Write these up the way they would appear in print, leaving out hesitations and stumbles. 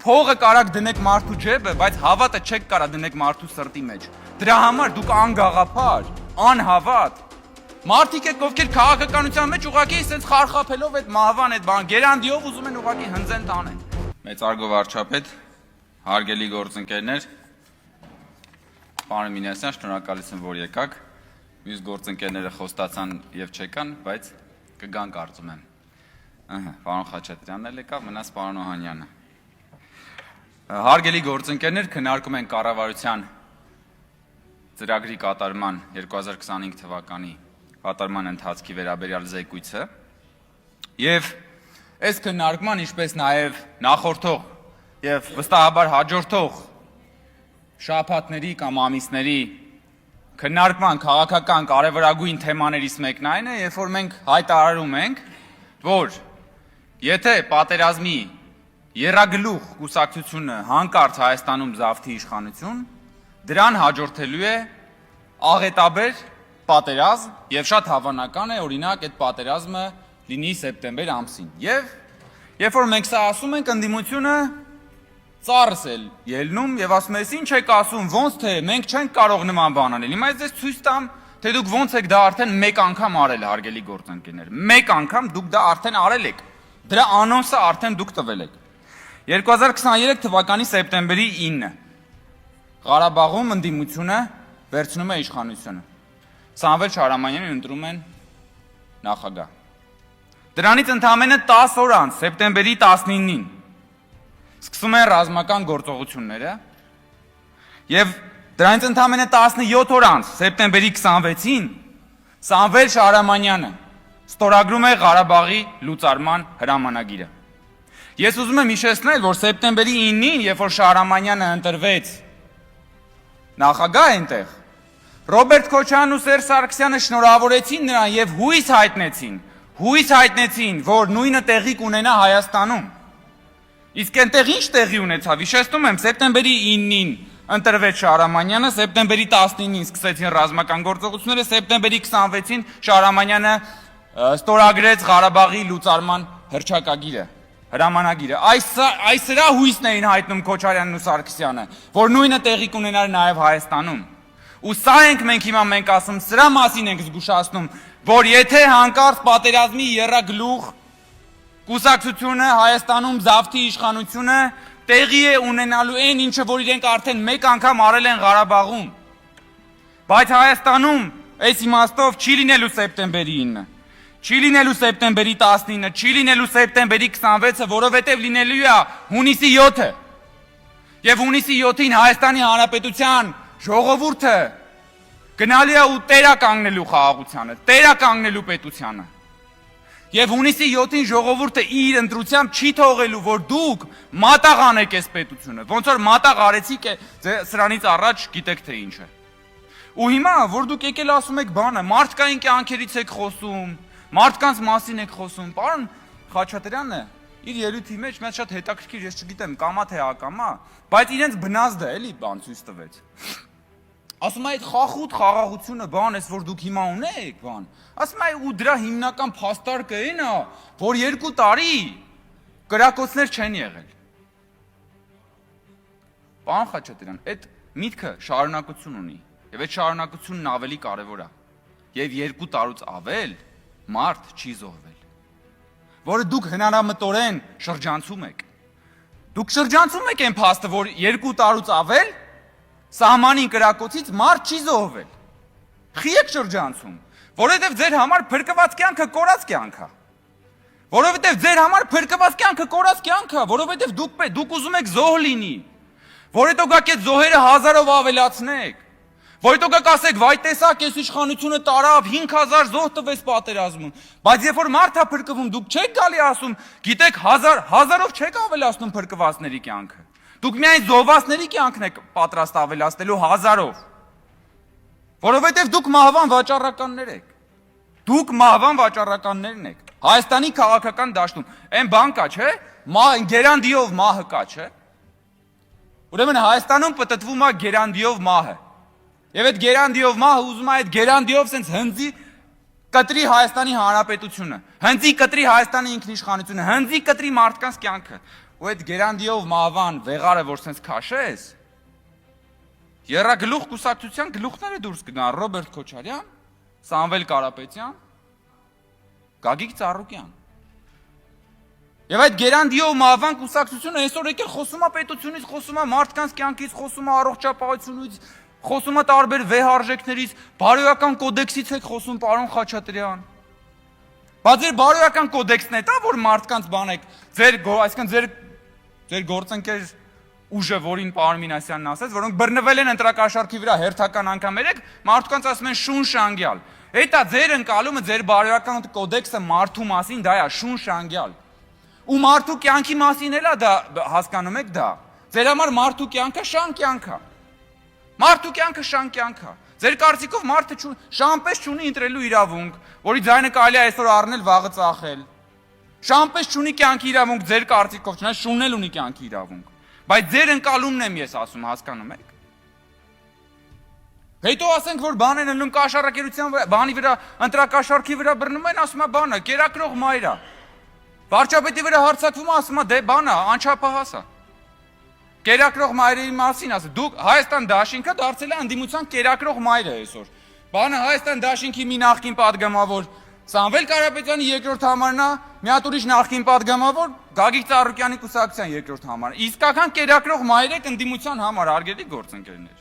Փողը կարակ դնեք մարդու ջեբը, բայց հավատը չեք կարա դնեք մարդու սրտի մեջ։ Դրա համար դուք անգաղափար, անհավատ։ Մարդիկ եք, ովքեր քաղաքականության մեջ ուղղակի այսպես խարխափելով այդ մահվան այդ բան գերանդիով ուզում են ուղղակի հնձեն տանեն։ Մեծարգո վարչապետ, հարգելի գործընկերներ, պարոն Մինասյան, շնորհակալություն, որ եկաք։ Մյուս գործընկերները խոստացան եւ չեկան, բայց կգան կարծում եմ։ Պարոն Խաչատրյանն էլ եկավ, մնաց պարոն Օհանյանը։ Հարգելի գործընկերներ, քննարկում են կառավարության ծրագրի կատարման 2025 թվականի կատարման ընթացքի վերաբերյալ զեկույցը եւ այս քննարկման, ինչպես նաեւ նախորդող եւ վստահաբար հաջորդող շաբաթների կամ ամիսների քննարկման քաղաքական կարևորագույն թեմաներից մեկն այն է, երբ որ մենք հայտարարում ենք, որ եթե պատերազմի եռագլուխ կուսակցությունը հանկարծ Հայաստանում զավթի իշխանություն, դրան հաջորդելու է աղետաբեր պատերազմ եւ շատ հավանական է, օրինակ, այդ պատերազմը լինի սեպտեմբեր ամսին։ Եվ երբ որ մենք սա ասում ենք, ընդդիմությունը ծառս էլ ելնում եւ ասում է, ինչ եք ասում, ոնց թե մենք չենք կարող նման բան անել։ Հիմա ես ցույց տամ, թե դուք ոնց եք դա արդեն մեկ անգամ արել, հարգելի գործընկերներ։ Մեկ անգամ դուք դա արդեն արել եք։ Դրա անոնսը արդեն դուք տվել եք։ 2023 թվականի սեպտեմբերի 9 Ղարաբաղում ընդդիմությունը վերցնում է իշխանությունը։ Սամվել Շահրամանյանին ընտրում են նախագահ։ Դրանից ընդամենը 10 օր անց, սեպտեմբերի 19-ին սկսում են ռազմական գործողությունները եւ դրանից ընդամենը 17 օր անց, սեպտեմբերի 26-ին Սամվել Շահրամանյանը ստորագրում է Ղարաբաղի լուծարման հրամանագիրը։ Ես ուզում եմ հիշեցնել, որ սեպտեմբերի 9-ին, երբ որ Շահրամանյանը ընտրվեց նախագահ այնտեղ, Ռոբերտ Քոչարյանն ու Սերժ Սարգսյանը շնորհավորեցին նրան եւ հույս հայտնեցին, որ նույնը տեղի կունենա Հայաստանում։ Իսկ այնտեղ ինչ տեղի ունեցավ, հիշեցնում եմ, սեպտեմբերի 9-ին ընտրվեց Շահրամանյանը, սեպտեմբերի 19-ին սկսեցին ռազմական գործողությունները, սեպտեմբերի 26-ին Շահրամանյանը ստորագրեց Ղարաբաղի լուծարման հրամանագիրը։ Այս սրա հույսն էին հայտնում Քոչարյանն ու Սարգսյանը, որ նույնը տեղի կունենար նաև Հայաստանում։ Ու սա ենք մենք հիմա ասում, սրա մասին ենք զգուշացնում, որ եթե հանկարծ պատերազմի եռագլուխ կուսակցությունը Հայաստանում զավթի իշխանությունը տեղի է ունենալու այն ինչը, որ իրենք արդեն մեկ անգամ արել են Ղարաբաղում։ Բայց Հայաստանում այս իմաստով չի լինելու սեպտեմբերի 9, չի լինելու սեպտեմբերի 19, չի լինելու սեպտեմբերի 26-ը, որովհետև լինելու է հունիսի 7-ը։ Եվ հունիսի 7-ին Հայաստանի Հանրապետության ժողովուրդը գնալու է ու տերականգնելու խաղաղությանը, տերականգնելու պետությանը։ Եվ հունիսի 7-ին ժողովուրդը իր ընտրությամբ չի թողելու, որ դուք մատաղ անեք այս պետությունը, ոնց որ մատաղ արեցիք սրանից առաջ գիտեք թե ինչ է։ Ու հիմա, որ դուք եկել ասում եք բանը, մարդկային կյանքերից եք խոսում, մարդկանց մասին եք խոսում, պարոն Խաչատրյանը իր ելույթի մեջ մեծ շատ հետաքրքիր, ես չգիտեմ, կամա թե ակամա, բայց իրենց բնազդը էլի բան ցույց տվեց։ Ասում է այդ խախուտ խաղաղությունը բան էս, որ դուք հիմա ունեք, բան։ Ասում է ու դրա հիմնական փաստարկը այն է, որ 2 տարի կրակոցներ չեն եղել։ Պարոն Խաչատրյան, այդ միտքը շարունակություն ունի, եւ այդ շարունակությունն ավելի կարեւոր է։ Եվ 2 տարուց ավել մարդ չի զոհվել, որը դուք հնարամտորեն շրջանցում եք։ Դուք շրջանցում եք այն փաստը, որ 2 տարուց ավել սահմանին կրակոցից մարդ չի զոհվել։ Խի եք շրջանցում, որովհետև ձեր համար փրկված կյանքը կորած կյանք է։ Որովհետև ձեր համար փրկված կյանքը կորած կյանք է, որովհետև դուք ուզում եք զոհ լինի։ Որովհետև այդ զոհերը 1000-ով ավելացնեք։ Որովհետև ասեք, վայ տեսակ, այս իշխանությունը տարավ 5000 զոհ տվեց պատերազմում, բայց երբ որ մարդ է փրկվում, դուք չեք գալի ասում, գիտեք 1000-ով չեք ավելացնում փրկվածների կյանքը։ Դուք միայն զոհվածների կյանքն եք պատրաստ ավելացնելու 1000-ով։ Որովհետև դուք մահվան վաճառականներ եք։ Դուք մահվան վաճառականներն եք։ Հայաստանի քաղաքական դաշտում այն բան կա, չէ՞, գերանդիով մահը կա, չէ՞։ Ուրեմն Հայաստանում պտտվում է գերանդիով մահը։ Եվ այդ գերանդիով մահը ուզում է այդ գերանդիով սենց հնձի կտրի Հայաստանի Հանրապետությունը, հնձի կտրի Հայաստանի ինքնիշխանությունը, հնձի կտրի մարդկանց կյանքը։ ու այդ գերանդիով մահվան վեղարը որ sense քաշես, երրագլուխ կուսակցության գլուխները դուրս կգան Ռոբերտ Քոչարյան, Սամվել Կարապետյան, Գագիկ Ծառուկյան։ Եվ այդ գերանդիով մահվան կուսակցությունը այսօր եկել խոսում է պետությունից, խոսում է մարդկանց կյանքից, խոսում է առողջապահությունից, խոսում է տարբեր վեհարժեքներից, բարոյական կոդեքսից եք խոսում, պարոն Խաչատրյան։ Բայց ձեր բարոյական կոդեքսն է դա, որ մարդկանց բանեք, այսինքն ձեր գործընկեր ուժը, որին պարոն Մինասյանն ասեց, որոնք բռնվել են ընտրակաշառքի վրա հերթական անգամ երեք, մարդկանց ասում են շուն շանգյալ։ Հետա ձեր ընկալումը, ձեր բարոյական կոդեքսը մարդու մասին դա է, շուն շանգյալ։ Ու մարդու կյանքի մասին էլ է դա հասկանում եք դա։ Ձեր համար մարդու կյանքը շան կյանք է։ Մարդու կյանքը շան կյանք է։ Ձեր կարծիքով մարդը շամպես չունի ընտրելու իրավունք, որի ձայնը կարելի է այսօր առնել, վաղը ծախել։ Շամպես չունի կյանքի իրավունք ձեր կարծիքով, չնայած շուննել ունի կյանքի իրավունք։ Բայց ձեր ընկալումն եմ ես ասում, հասկանում եք։ Հետո ասենք, որ բան են անում կաշառակերության բանի վրա, ընտրակաշառքի վրա բռնում են, ասում է բանը, կերակրող մայր է։ Վարչապետի վրա հարձակվում է, ասում է դե բան է, անչափահաս է։ Կերակրող մայրերի մասին ասը, դուք Հայաստան դաշինքը դարձել է ընդդիմության կերակրող մայրը այսօր։ Բանը Հայաստան դաշինքի մի նախկին падգամավոր Սամվել Կարապետյանի երկրորդ համարն է, մի հատ ուրիշ նախկին падգամավոր Գագիկ Ծառուկյանի կուսակցության երկրորդ համարը։ Իսկական կերակրող մայրեք ընդդիմության համար արգելի գործընկերներ։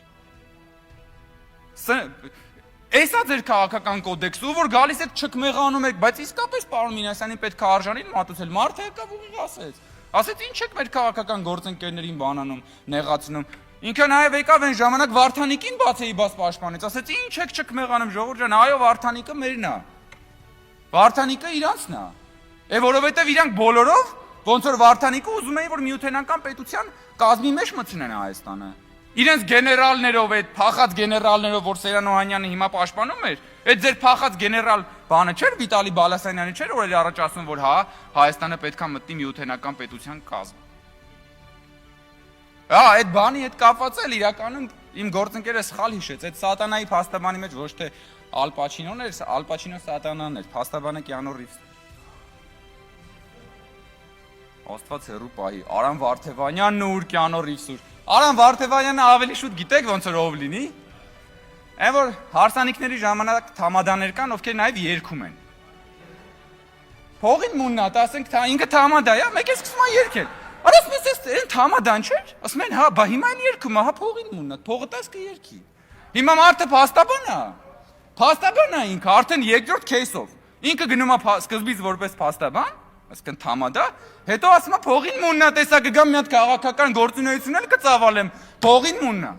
Էսա ձեր քաղաքական կոդեքսը, որ գալիս եք չկմեղանում եք, բայց իսկապես պարոն Մինասյանին պետք է արժանին մատուցել։ Մարդը եկավ ուղիղ ասեց ինչ եք մեր քաղաքական գործընկերներին բանանում, նեղացնում։ Ինքը նաև եկավ այն ժամանակ Վարդանիկին բացեի բաց պաշտպանեց, ասեց ինչ եք չկմեղանում ժողովուրդ ջան, այո Վարդանիկը մերն է։ Վարդանիկը իրանցն է։ Որովհետև իրանք բոլորով ոնց որ Վարդանիկը ուզում էին, որ միութենական պետության կազմի մեջ մտցնեն Հայաստանը։ Իրենց գեներալներով, այդ փախած գեներալներով, որ Սերան Օհանյանը հիմա պաշտպանում էր, այդ ձեր փախած գեներալ բանը չէր, Վիտալի Բալասանյանը չէր, որ առաջ ասում, որ հա, Հայաստանը պետքա մտնի միութենական պետության կազմ։ Հա, այդ բանի հետ կապված էլ իրականում իմ գործընկերը սխալ հիշեց, այդ սատանայի փաստաբանի մեջ ոչ թե Ալ Պաչինոն էր, Ալ Պաչինո սատանան էր, փաստաբանը Կիանո Ռիվսն։ Աստված հեռու պահի, Արամ Վարդևանյանն ու Կիանո Ռիվսը։ Արամ Վարդևանյանը ավելի շուտ գիտեք ոնց որ ով լինի։ Այն որ հարսանիքների ժամանակ թամադաներ կան, ովքեր նաև երգում են։ Փողին մուննա, ասենք ինքը թամադա է, մեկ է սկսում է երգել։ Արես մեզ էս թամադան չէր։ Ասում են, հա, բա հիմա էլ երգում է, հա, փողին մուննա, փողը տաս կերգի։ Հիմա մարդը փաստաբան է։ Փաստաբան է ինքը, արդեն երկրորդ քեյսով։ Ինքը գնում է սկզբից որպես փաստաբան, այսինքն թամադա, հետո ասում է փողին մուննա, տեսա կգամ մի հատ քաղաքական գործունեություն էլ կծավալեմ, փողին մուննա։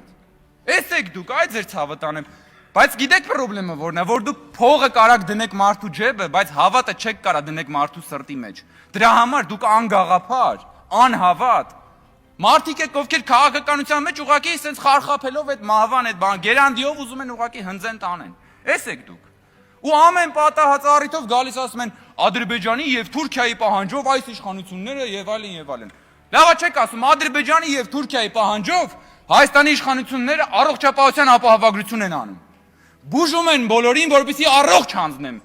Էս եք դուք, այ ձեր ցավը տանեմ։ Բայց գիտեք խնդրեմը որն է, որ դուք փողը կարաք դնեք մարդու ջեբը, բայց հավատը չեք կարա դնեք մարդու սրտի մեջ։ Դրա համար դուք անգաղափար, անհավատ։ Մարդիկ եք, ովքեր քաղաքականության մեջ ուղղակի sense խարխափելով այդ մահվան այդ բան գերանդիով ուզում են ուղղակի հնձեն տանեն։ Էս եք դուք։ Ու ամեն պատահած առիթով գալիս ասում են Ադրբեջանի եւ Թուրքիայի պահանջով այս իշխանությունները եւ այլն եւ այլն։ Լավա չեք ասում Ադրբեջանի եւ Թուրքիայի պահանջով Հայաստանի իշխանությունները առողջապահության ապահովագրություն են անում։ Բուժում են բոլորին, որպեսզի առողջ հանձնեն։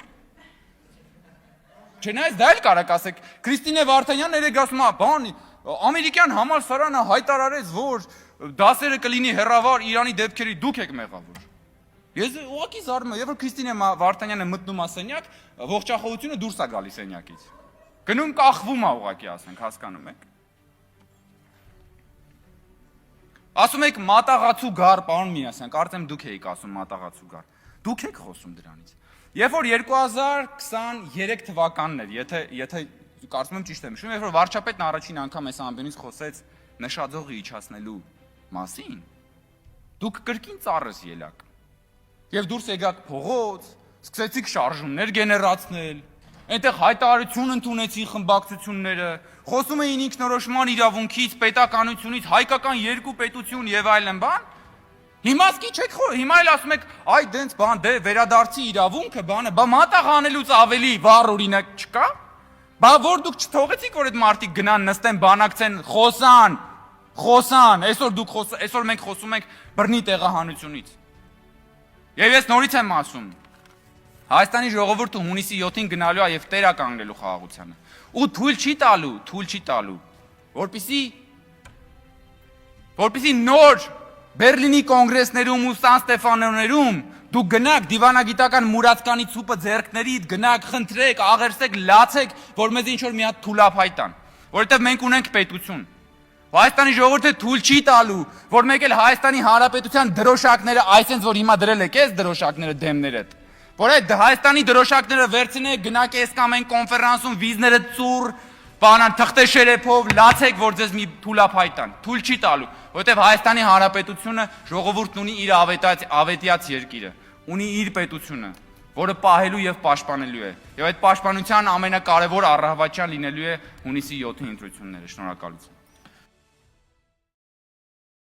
Չնայած դա էլ կարակ ասեք, Քրիստինե Վարդանյանն երեք ասում է, բան, ամերիկյան համալսարանը հայտարարեց, որ դասերը կլինի հեռավար Իրանի դեպքերի, դուք եք մեղավոր։ Ես ուղղակի զարմանում եմ, երբ որ Քրիստինե Վարդանյանը մտնում է սենյակ, ողջախոհությունը դուրս է գալիս սենյակից։ Գնում կախվում է ուղղակի, ասենք, հասկանում եք։ Ասում եք մատաղացու գար, պարոն Մինասյան, կարծեմ դուք եք ասում մատաղացու գար։ Դուք եք խոսում դրանից։ Երբ որ 2023 թվականն էր, եթե կարծում եմ ճիշտ եմ հիշում, երբ որ վարչապետն առաջին անգամ այս ամբենից խոսեց նշաձողը իջացնելու մասին, դուք կրկին ծառս ելաք։ Եվ դուրս եկաք փողոց, սկսեցիք շարժումներ գեներացնել, այնտեղ հայտարարություն ընդունեցին խմբակցությունները, խոսում էին ինքնորոշման իրավունքից, պետականությունից, հայկական երկու պետություն եւ այլն բան։ Հիմա սկի չեք հիմա էլ ասում եք, այ դենց բան, դե վերադարձի իրավունքը, բանը, բա մատաղ անելուց ավելի վառ օրինակ չկա։ Բա որ դուք չթողեցիք, որ այդ մարդիկ գնան նստեն, բանակցեն, խոսան, այսօր մենք խոսում ենք բռնի տեղահանությունից։ Եվ ես նորից եմ ասում, Հայաստանի ժողովուրդը հունիսի 7-ին գնալու է եւ տերա կանգնելու խաղաղությանը։ Ու թույլ չի տալու, որպեսզի նոր Բերլինի կոնգրեսներում ու Սան Ստեֆանոներում դուք գնաք դիվանագիտական մուրացկանի ցուպը ձեռքներիդ, գնաք, խնդրեք, աղերսեք, լացեք, որ մեզ ինչ-որ մի հատ թուլափայ տան, որովհետև մենք ունենք պետություն։ Հայաստանի ժողովուրդը թույլ չի տալու, որ մեկ էլ Հայաստանի Հանրապետության դրոշակները, այսինքն որ հիմա դրել եք էս դրոշակները դեմներդ, որ այդ Հայաստանի դրոշակները վերցնեք, գնաք այս կամ այն կոնֆերանսում վիզները ծուռ, բանան թղթե շերեփով լացեք, որ ձեզ մի թուլափայ տան, թույլ չի տալու, որովհետև Հայաստանի Հանրապետությունը ժողովուրդն ունի իր ավետյաց երկիրը, ունի իր պետությունը, որը պահելու եւ պաշտպանելու է։ Եվ այդ պաշտպանության ամենակարևոր առավոտյան լինելու է հունիսի 7-ի ընտրությունները։ Շնորհակալություն։